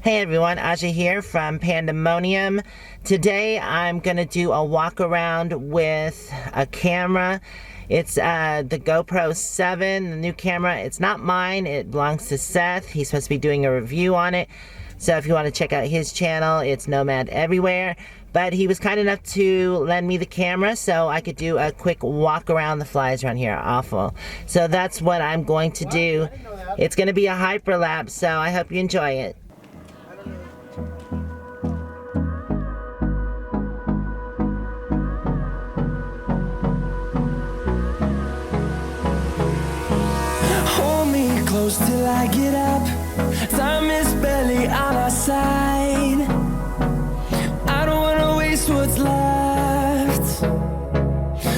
Hey everyone, Aja here from Pandamonium. Today I'm going to do a walk around with a camera. It's the GoPro 7, the new camera. It's not mine, it belongs to Seth. He's supposed to be doing a review on it. So if you want to check out his channel, it's Nomad Everywhere. But he was kind enough to lend me the camera so I could do a quick walk around the flies around here. Awful. So that's what I'm going to do. It's going to be a hyperlapse, so I hope you enjoy it. Close till I get up. Time is barely on our side. I don't wanna waste what's left.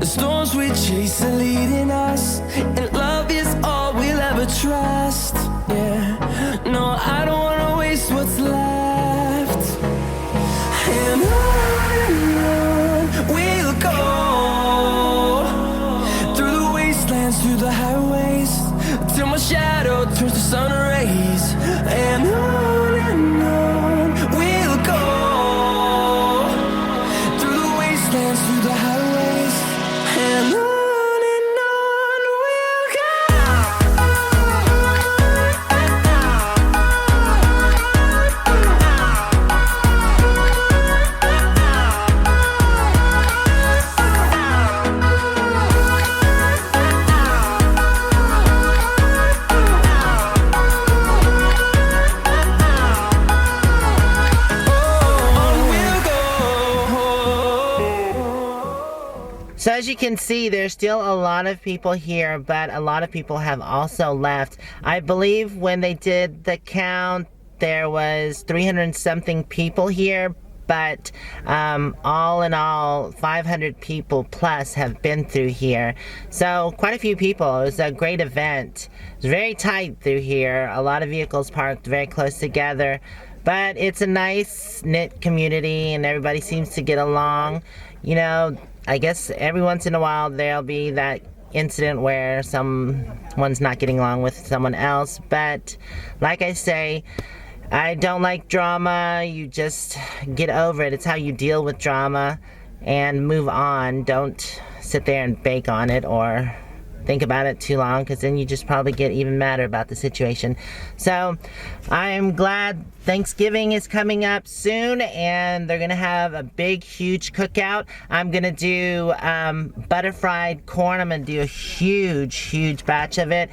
The storms we chase are leading us, and love is all we'll ever trust. Yeah, no, I don't wanna waste what's left. And on we'll go, through the wastelands, through the highways, till my shadow turns to sun rays. And on we'll go, through the wastelands, through the highways, and on we'll So as you can see, there's still a lot of people here, but a lot of people have also left. I believe when they did the count, there was 300 something people here, but all in all, 500 people plus have been through here. So quite a few people. It was a great event. It was very tight through here. A lot of vehicles parked very close together, but it's a nice knit community and everybody seems to get along. You know, I guess every once in a while there'll be that incident where someone's not getting along with someone else, but like I say, I don't like drama. You just get over it. It's how you deal with drama and move on. Don't sit there and bake on it or think about it too long, because then you just probably get even madder about the situation. So I'm glad Thanksgiving is coming up soon and they're gonna have a big huge cookout. I'm gonna do butter fried corn. I'm gonna do a huge batch of it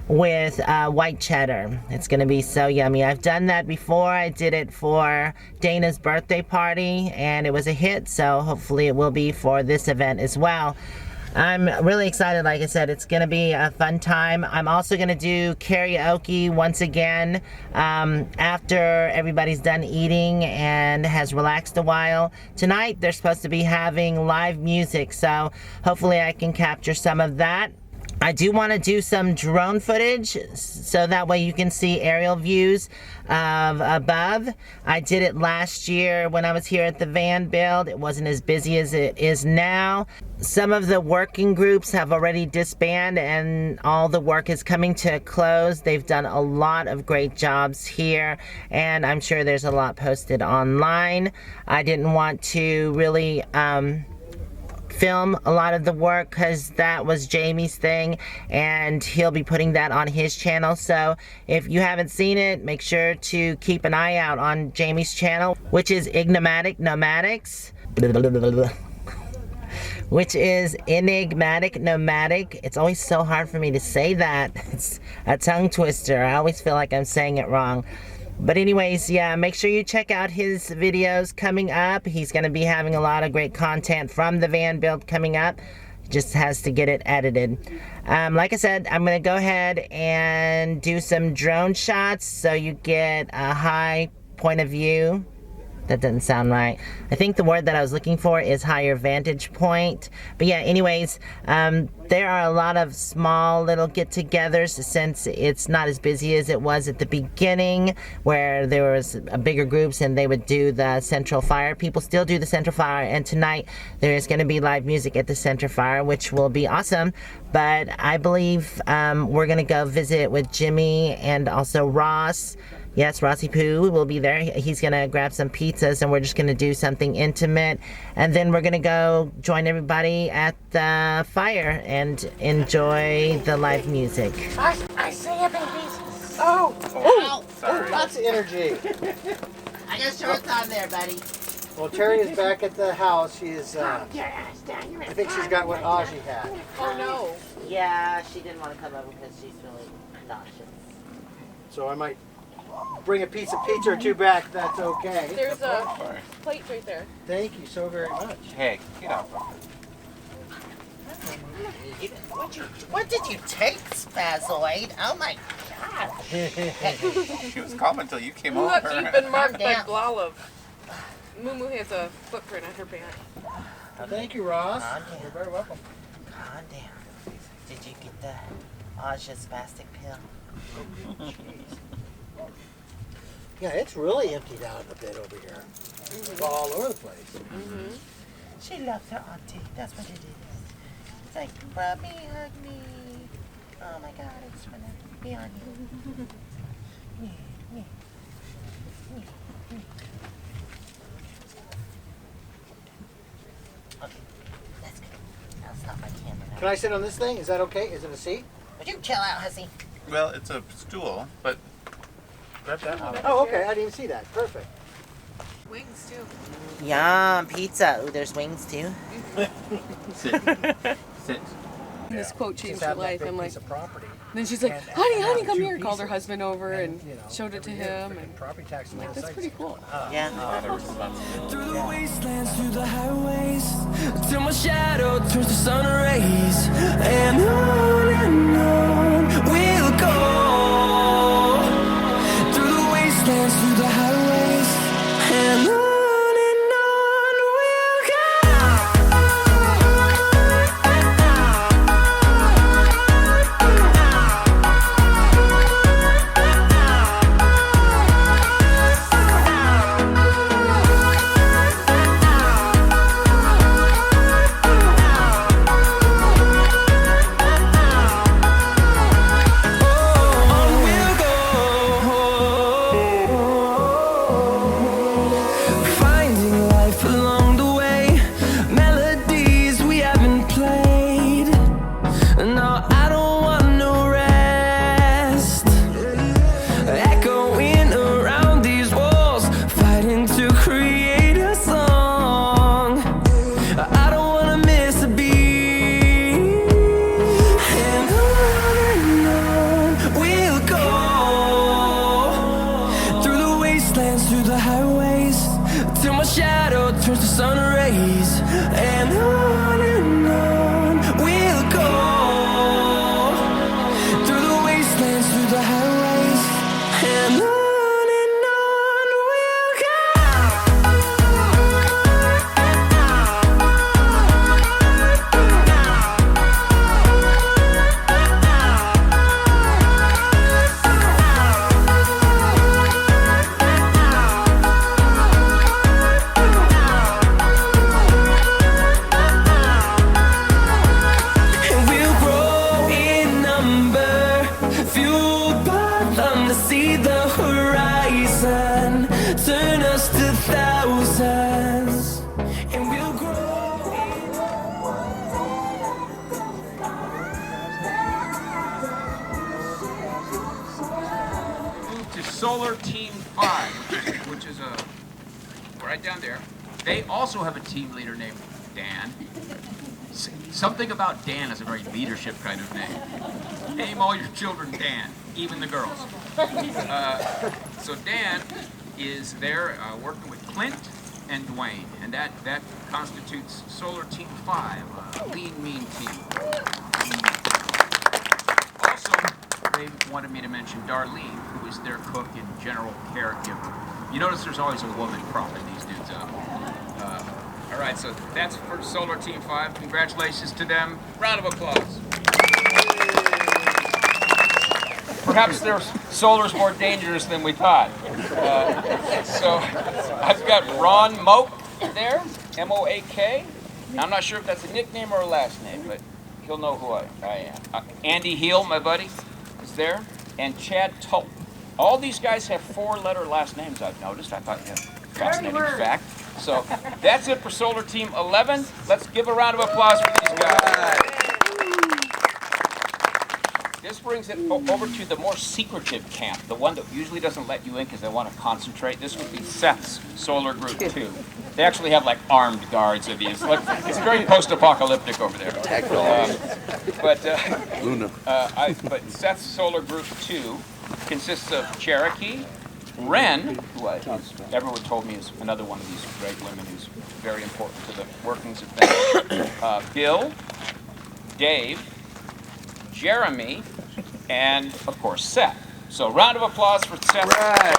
with white cheddar. It's gonna be so yummy. I've done that before. I did it for Dana's birthday party and it was a hit, so hopefully it will be for this event as well. I'm really excited. Like I said, it's gonna be a fun time. I'm also gonna do karaoke once again after everybody's done eating and has relaxed a while. Tonight they're supposed to be having live music, so hopefully I can capture some of that. I do want to do some drone footage so that way you can see aerial views of above. I did it last year when I was here at the van build. It wasn't as busy as it is now. Some of the working groups have already disbanded and all the work is coming to a close. They've done a lot of great jobs here and I'm sure there's a lot posted online. I didn't want to really film a lot of the work because that was Jamie's thing and he'll be putting that on his channel. So if you haven't seen it, make sure to keep an eye out on Jamie's channel, which is Enigmatic Nomadics. Which is Enigmatic Nomadic. It's always so hard for me to say that. It's a tongue twister. I always feel like I'm saying it wrong. But anyways, yeah, make sure you check out his videos coming up. He's going to be having a lot of great content from the van build coming up. Just has to get it edited. Like I said, I'm going to go ahead and do some drone shots so you get a high point of view. That doesn't sound right. I think the word that I was looking for is higher vantage point. But yeah, anyways, there are a lot of small little get-togethers since it's not as busy as it was at the beginning where there was bigger groups and they would do the central fire. People still do the central fire, and tonight there is going to be live music at the central fire, which will be awesome. But I believe we're going to go visit with Jimmy and also Ross Yes, Rossi Poo will be there. He's going to grab some pizzas and we're just going to do something intimate. And then we're going to go join everybody at the fire and enjoy the live music. I see you, babies. Oh, lots of energy. I got shorts on there, buddy. Well, Terry is back at the house. She is, I think she's got what Audrey had. Oh no. Yeah, she didn't want to come over because she's really nauseous. So I might bring a piece of pizza or two back if that's okay. There's a plate right there. Thank you so very much. Hey, get out. What did you take, Spazoid? Oh my god. She was calm until you came Look, over. you've been marked by Calm down. Gloliv. Moo-moo has a footprint on her back. Thank you, Ross. Calm down. You're very welcome. Calm down. Did you get the Aja spastic pill? Yeah, it's really emptied out a bit over here. It's all over the place. She loves her auntie. That's what it is. It's like, rub me, hug me. Oh my god, I just want to be on you. Okay, that's good. I'll stop my camera now. Can I sit on this thing? Is that okay? Is it a seat? Would you chill out, hussy? Well, it's a stool, but grab that one. Oh, okay. I didn't even see that. Perfect. Wings too. Yum, pizza. Ooh, there's wings too. Sit. Sit. This quote changed Just her have that life. big I'm like, piece of property. then she's like, And honey, have come two here. Called her pieces. husband over and you know, showed it to every year, him. freaking And property tax and like, all that's sites pretty is cool. going up. Yeah. Through the wastelands, through the highways, till my shadow turns to sun rays, and on we'll go. Through the wastelands, through the highways, and on we'll go. Finding life along the way, melodies we haven't played. No, I don't want no rest. Echoing around these walls, fighting to create a song. I don't wanna miss a beat. And on we'll go. Through the wastelands, through the highways, till my shadow turns to sun rays, and on we'll go. Through the wastelands, through the highways, and on we'll And we'll grow in number, fueled by them to see the horizon, turn us to thousands. And we'll grow in Move to Solar Team 5, which is right down there. They also have a team leader named Dan. Something about Dan is a very leadership kind of name. Name all your children Dan, even the girls. So Dan is there working with Clint and Dwayne, and that constitutes Solar Team 5, a lean, mean team. Also, they wanted me to mention Darlene, who is their cook and general caregiver. You notice there's always a woman propping these dudes up. All right, so that's for Solar Team 5. Congratulations to them. Round of applause. Perhaps their solar's more dangerous than we thought. So I've got Ron Moak there, M-O-A-K. Now, I'm not sure if that's a nickname or a last name, but he'll know who I am. Andy Heel, my buddy, is there, and Chad Tulp. All these guys have 4-letter last names, I've noticed. I thought, yeah, fascinating fact. So that's it for Solar Team 11. Let's give a round of applause for these guys. This brings it over to the more secretive camp, the one that usually doesn't let you in because they want to concentrate. This would be Seth's Solar Group 2. They actually have like armed guards of these. It's very post-apocalyptic over there. But Seth's Solar Group 2 consists of Cherokee, Ren, who everyone told me is another one of these great women who's very important to the workings of things, Bill, Dave, Jeremy, and of course Seth. So round of applause for Seth. Right.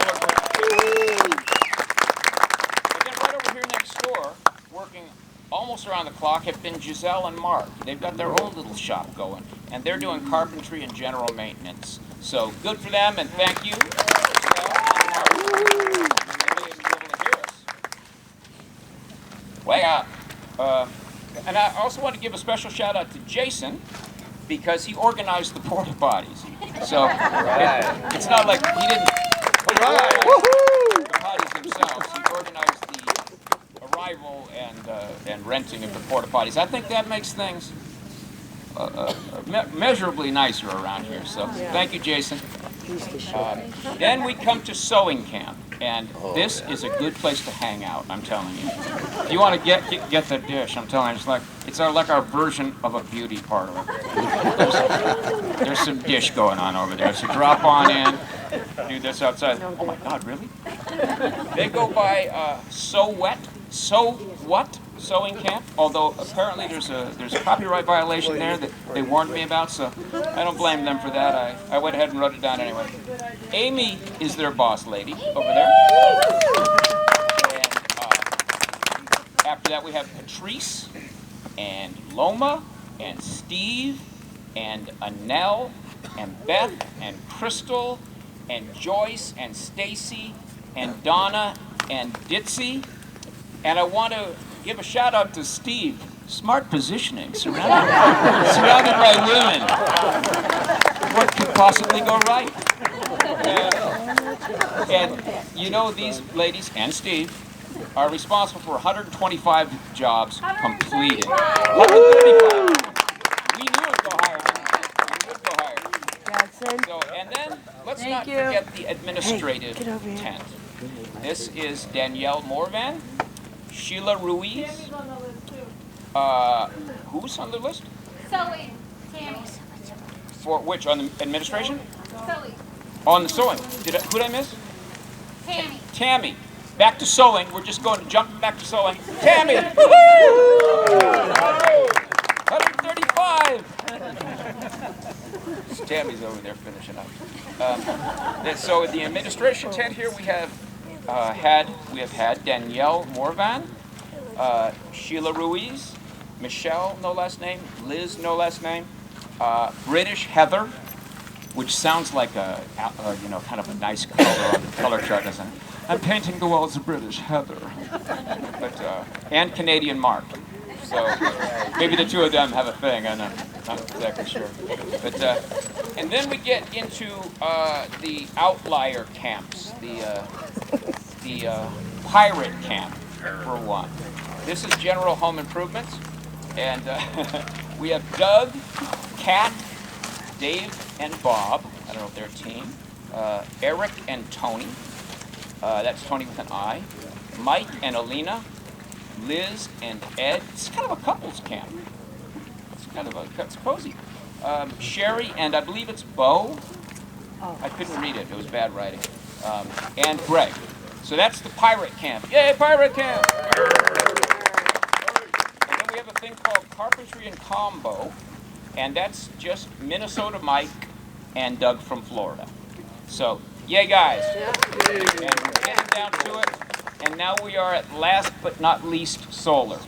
And then right over here next door, working almost around the clock, have been Giselle and Mark. They've got their own little shop going, and they're doing carpentry and general maintenance. So good for them, and thank you, Giselle and Mark. Maybe they'll be able to hear us. Way up. And I also want to give a special shout out to Jason, because he organized the porta potties. So it's not like he didn't organize the potties himself. He organized the arrival and renting of the porta potties. I think that makes things measurably nicer around here. So thank you, Jason. Then we come to sewing camp, and this is a good place to hang out. I'm telling you. If you want to get the dish, I'm telling you, it's like our version of a beauty parlor. There's some dish going on over there. So drop on in, do this outside. Oh my God, really? They go by So What Sewing Camp. Although apparently there's a copyright violation there that they warned me about, so I don't blame them for that. I went ahead and wrote it down anyway. Amy is their boss lady over there. And after that we have Patrice and Loma and Steve and Anel and Beth and Crystal and Joyce and Stacy and Donna and Ditzy. And I want to give a shout out to Steve. Smart positioning, surrounded by women. What could possibly go right? And you know, these ladies and Steve are responsible for 125 jobs completed. 135. We knew it would go higher, didn't we? We knew it would go higher. So, and then let's not forget the administrative tent. This is Danielle Morvan, Sheila Ruiz. Who's on the list? Sewing. Tammy. For which? On the administration? Sewing. On the sewing. Who did I miss? Tammy. Tammy. Back to sewing. We're just going to jump back to sewing. Tammy! 135! Tammy's over there finishing up. So at the administration tent here we have had Danielle Morvan, Sheila Ruiz, Michelle, no last name, Liz, no last name, British Heather, which sounds like a kind of a nice color on the color chart, doesn't it? I'm painting the walls of British Heather. But, and Canadian Mark. So maybe the two of them have a thing, I'm not exactly sure. But, and then we get into the outlier camps, the pirate camp, for one. This is General Home Improvements, and we have Doug, Kat, Dave, and Bob. I don't know if they're a team. Eric and Tony. That's Tony with an I. Mike and Alina. Liz and Ed. It's kind of a couples camp. It's cozy. Sherry and I believe it's Bo. I couldn't read it. It was bad writing. And Greg. So that's the pirate camp. Yay, pirate camp! And then we have a thing called Carpentry and Combo, and that's just Minnesota Mike and Doug from Florida. So, yay guys! And we're getting down to it, and now we are at last but not least Solar.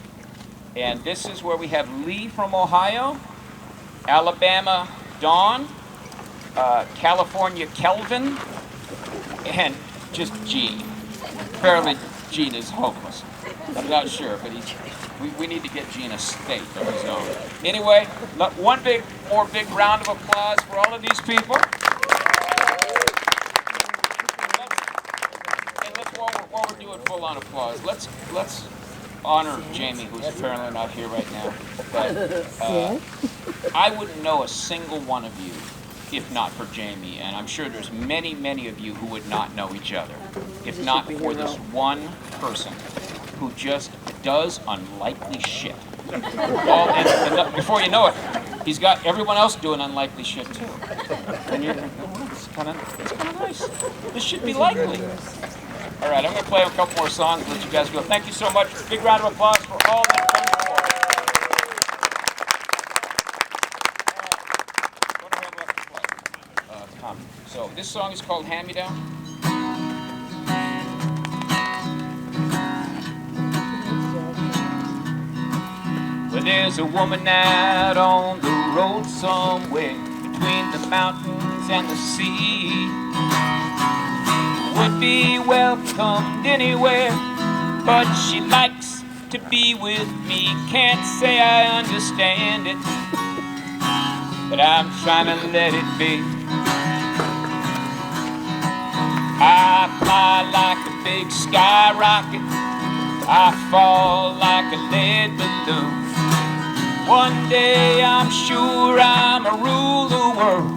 And this is where we have Lee from Ohio, Alabama Dawn, California Kelvin, and just Gene. Apparently Gene is homeless. I'm not sure, but we need to get Gene a state of his own. Anyway, one more big round of applause for all of these people. while we're doing full-on applause, let's honor Jamie, who's apparently not here right now. But I wouldn't know a single one of you if not for Jamie, and I'm sure there's many, many of you who would not know each other if not for this one person who just does unlikely shit. And before you know it, he's got everyone else doing unlikely shit too. And you're thinking, oh, it's kind of nice. This should be likely. All right, I'm going to play a couple more songs and let you guys go. Thank you so much. Big round of applause for all that come before. So this song is called Hand Me Down. Well, there's a woman out on the road somewhere between the mountains and the sea. Would be welcomed anywhere, but she likes to be with me. Can't say I understand it, but I'm trying to let it be. I fly like a big skyrocket, I fall like a lead balloon. One day I'm sure I'ma rule the world,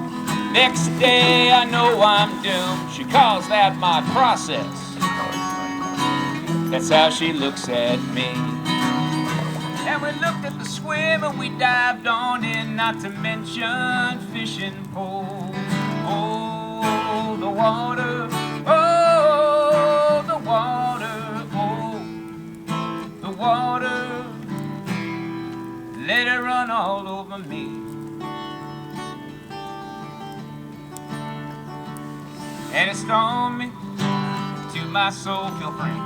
next day I know I'm doomed. She calls that my process, that's how she looks at me. And we looked at the swim and we dived on in, not to mention fishing poles. Oh, the water, oh, the water, oh, the water, let it run all over me. And it stung me to my soul, feel free.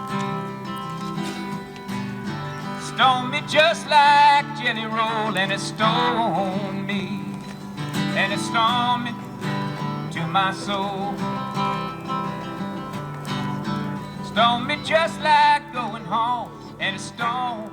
Stoned me just like Jelly Roll, and it stoned me, and it stung me to my soul. Stoned me just like going home, and it stoned